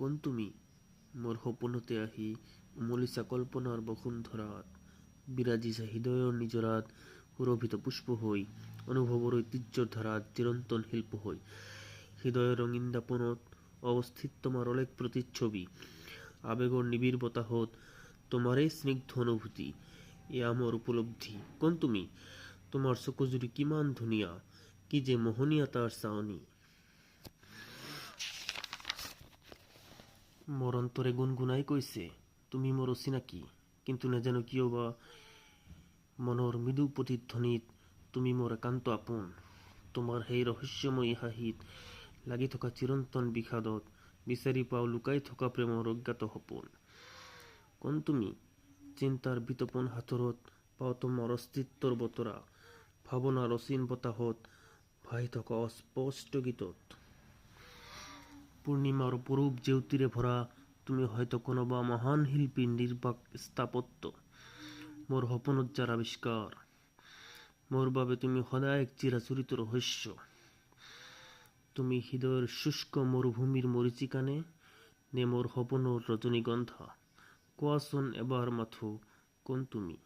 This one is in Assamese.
কোন তুমি মোৰ সপোনতে আহি উমলিছা কল্পনাৰ বসুন্ধৰাত, বিৰাজিছা হৃদয়ৰ নিজৰাত, সুৰভিত পুষ্প হৈ, অনুভৱৰ ঐতিহ্যৰ ধাৰাত চিৰন্তন শিল্প হৈ, হৃদয়ৰ ৰঙীন দাপনত অৱস্থিত তোমাৰ অলেখ প্ৰতিচ্ছবি, আবেগৰ নিবিড় বতাহত তোমাৰেই স্নিগ্ধ অনুভূতি, এয়া মোৰ উপলব্ধি। কোন তুমি? তোমাৰ চকুজুৰি কিমান ধুনীয়া, কি যে মোহনীয়া তাৰ চাৱনি। মোৰ অন্তৰে গুণগুণাই কৈছে তুমি মোৰ অচিনাকি, কিন্তু নেজানো কিয় বা মনৰ মৃদু প্ৰতিধ্বনিত তুমি মোৰ একান্ত আপোন। তোমাৰ সেই ৰহস্যময়ী হাঁহিত লাগি থকা চিৰন্তন বিষাদত বিচাৰি পাওঁ লুকাই থকা প্ৰেমৰ অজ্ঞাত সপোন। কোন তুমি? চিন্তাৰ বিতপন হাতৰত পাওঁ তোমাৰ অস্তিত্বৰ বতৰা, ভাৱনাৰ অচিন বতাহত ভাহি থকা অস্পষ্ট গীতত। পূৰ্ণিমাৰ অপৰূপ জেউতিৰে ভৰা তুমি হয়তো কোনোবা মহান শিল্পীৰ নিৰ্বাক স্থাপত্য, মোৰ সপোনত যাৰ আৱিষ্কাৰ। মোৰ বাবে তুমি সদায় এক চিৰাচৰিত ৰহস্য। তুমি হৃদয়ৰ শুষ্ক মৰুভূমিৰ মৰীচিকানে, নে মোৰ সপোনৰ ৰজনীগন্ধা? কোৱাচোন এবাৰ মাথো কোন তুমি?